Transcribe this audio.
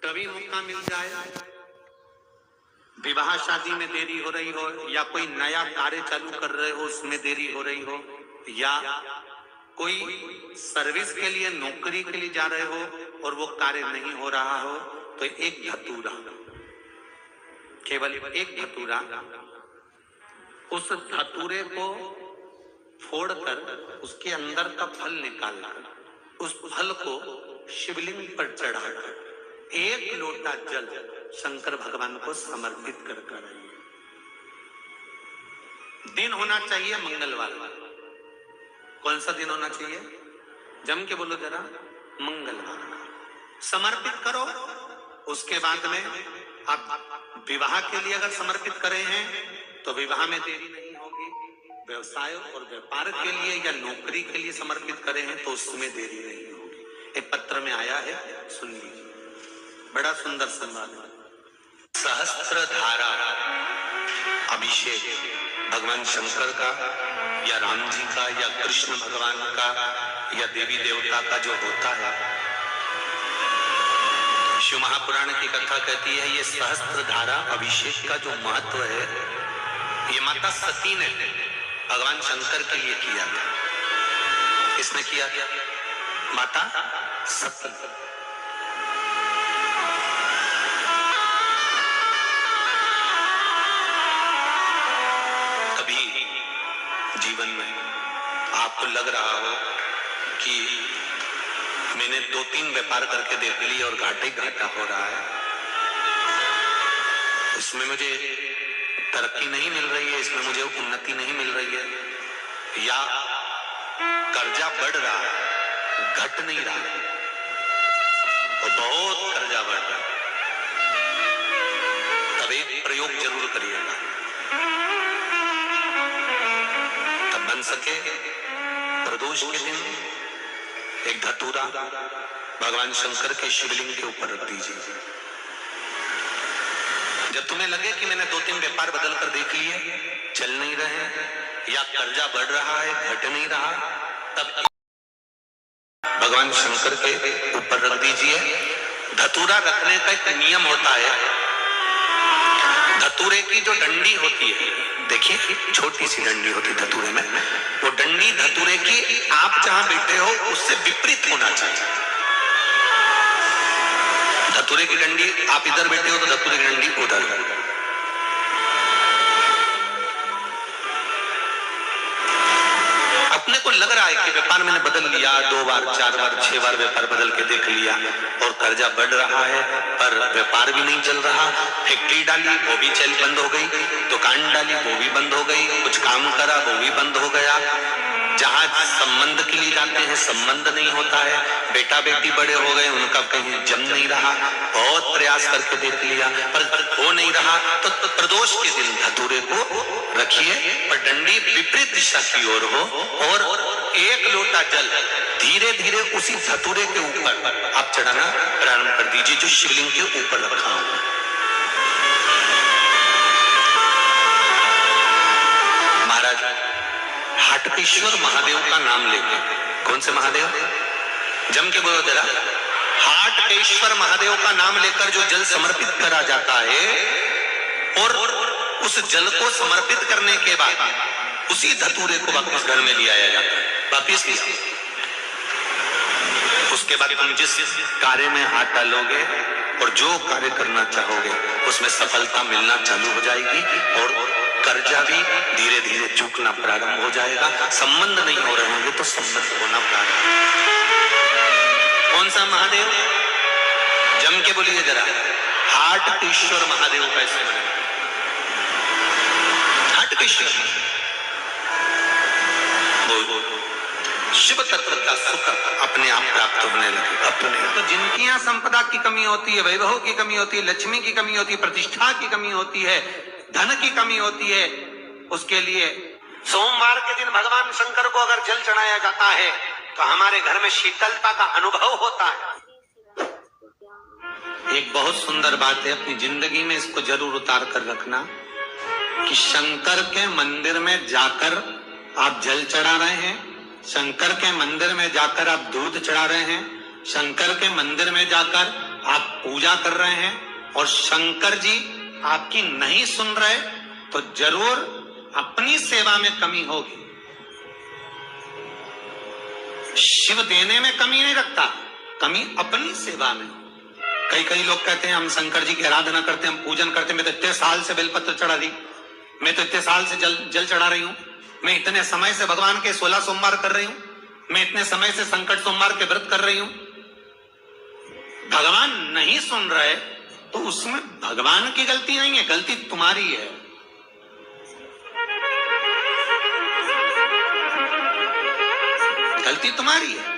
कभी मौका मिल जाए, विवाह शादी में देरी हो रही हो, या कोई नया कार्य चालू कर रहे हो उसमें देरी हो रही हो, या कोई सर्विस के लिए नौकरी के लिए जा रहे हो और वो कार्य नहीं हो रहा हो, तो एक धतूरा, केवल एक धतूरा, उस धतूरे को फोड़कर उसके अंदर का फल निकालकर उस फल को शिवलिंग पर चढ़ाकर एक लोटा जल शंकर भगवान को समर्पित कर आइए। दिन होना चाहिए मंगलवार। कौन सा दिन होना चाहिए? जम के बोलो जरा, मंगलवार का समर्पित करो। उसके बाद में आप विवाह के लिए अगर समर्पित करे हैं तो विवाह में देरी नहीं होगी। व्यवसाय और व्यापार के लिए या नौकरी के लिए समर्पित करे हैं तो उसमें देरी नहीं होगी। एक पत्र में आया है, सुन लीजिए, बड़ा सुंदर संवाद है। सहस्त्र धारा अभिषेक भगवान शंकर का या राम जी का या कृष्ण भगवान का या देवी देवता का जो होता है, शिव महापुराण की कथा कहती है ये सहस्त्र धारा अभिषेक का जो महत्व है, ये माता सती ने भगवान शंकर के लिए किया था। किसने किया था? माता सती। कभी जीवन में आपको लग रहा हो कि मैंने 2-3 व्यापार करके देख लिया और घाटा ही घाटा हो रहा है, इसमें मुझे तरक्की नहीं मिल रही है, इसमें मुझे उन्नति नहीं मिल रही है, या कर्जा बढ़ रहा है, घट नहीं रहा है, और बहुत कर्जा बढ़ रहा है, तब एक प्रयोग जरूर करिएगा। तब बन सके प्रदोष के दिन एक धतूरा भगवान शंकर के शिवलिंग के ऊपर रख दीजिए। जब तुम्हें लगे कि मैंने 2-3 व्यापार बदल कर देख लिए, चल नहीं रहे, या कर्जा बढ़ रहा है, घट नहीं रहा, तब भगवान शंकर के ऊपर रख दीजिए। धतूरा रखने का एक नियम होता है। धतूरे की जो डंडी होती है, देखिए छोटी सी डंडी होती है धतूरे में, वो डंडी धतूरे की आप जहां बैठे हो उससे विपरीत होना चाहिए। धतूरे की डंडी आप इधर बैठे हो तो धतूरे की डंडी उधर। अपने को लग रहा है कि व्यापार मैंने बदल लिया, 2 बार 4 बार 6 बार व्यापार बदल के देख लिया और कर्जा बढ़ रहा है, पर व्यापार भी नहीं चल रहा। फैक्ट्री डाली वो भी चल बंद हो गई, दुकान डाली वो भी बंद हो गई, कुछ काम करा वो भी बंद हो गया। जहां संबंध के लिए जाते हैं संबंध नहीं होता है, बेटा बेटी बड़े हो गए उनका कहीं जम नहीं रहा, बहुत प्रयास करके देख लिया पर हो नहीं रहा। तो प्रदोष के दिन धतूरे को रखिए, पर डंडी विपरीत दिशा की ओर हो, और एक लोटा जल धीरे धीरे उसी धतूरे के ऊपर आप चढ़ाना प्रारंभ कर दीजिए जो शिवलिंग के ऊपर रखा हो। महाराज हाटकेश्वर महादेव का नाम लेके, कौन से महादेव? जम के बोलो जरा, हाटकेश्वर महादेव का नाम लेकर जो जल समर्पित करा जाता है और उस जल को समर्पित करने के बाद उसी धतूरे को वापस घर में ले आया जाता है, वापिस लिया। उसके बाद तुम जिस कार्य में हाथ डालोगे और जो कार्य करना चाहोगे उसमें सफलता मिलना चालू हो जाएगी और कर्जा भी धीरे धीरे चूकना प्रारंभ हो जाएगा। संबंध नहीं हो रहे होंगे तो संबंध होना प्रारंभ। कौन सा महादेव? जम के बोलिए जरा, हाटकेश्वर महादेव। कैसे बने? हाटकेश्वर शिव तत्व का सुख अपने आप प्राप्त होने लगे। अपने तो जिनकी यहाँ संपदा की कमी होती है, वैभव की कमी होती है, लक्ष्मी की कमी होती है, प्रतिष्ठा की कमी होती है, धन की कमी होती है, उसके लिए सोमवार के दिन भगवान शंकर को अगर जल चढ़ाया जाता है तो हमारे घर में शीतलता का अनुभव होता है। एक बहुत सुंदर बात है, अपनी जिंदगी में इसको जरूर उतार कर रखना कि शंकर के मंदिर में जाकर आप जल चढ़ा रहे हैं, शंकर के मंदिर में जाकर आप दूध चढ़ा रहे हैं, शंकर के मंदिर में जाकर आप पूजा कर रहे हैं और शंकर जी आपकी नहीं सुन रहे, तो जरूर अपनी सेवा में कमी होगी। शिव देने में कमी नहीं रखता, कमी अपनी सेवा में। कई लोग कहते हैं हम शंकर जी की आराधना करते हैं, हम पूजन करते हैं, मैं तो इतने साल से बेलपत्र चढ़ा दी, मैं तो इतने साल से जल चढ़ा रही हूं, मैं इतने समय से भगवान के 16 सोमवार कर रही हूं, मैं इतने समय से संकट सोमवार के व्रत कर रही हूं। भगवान नहीं सुन रहे तो उसमें भगवान की गलती नहीं है, गलती तुम्हारी है। गलती तुम्हारी है।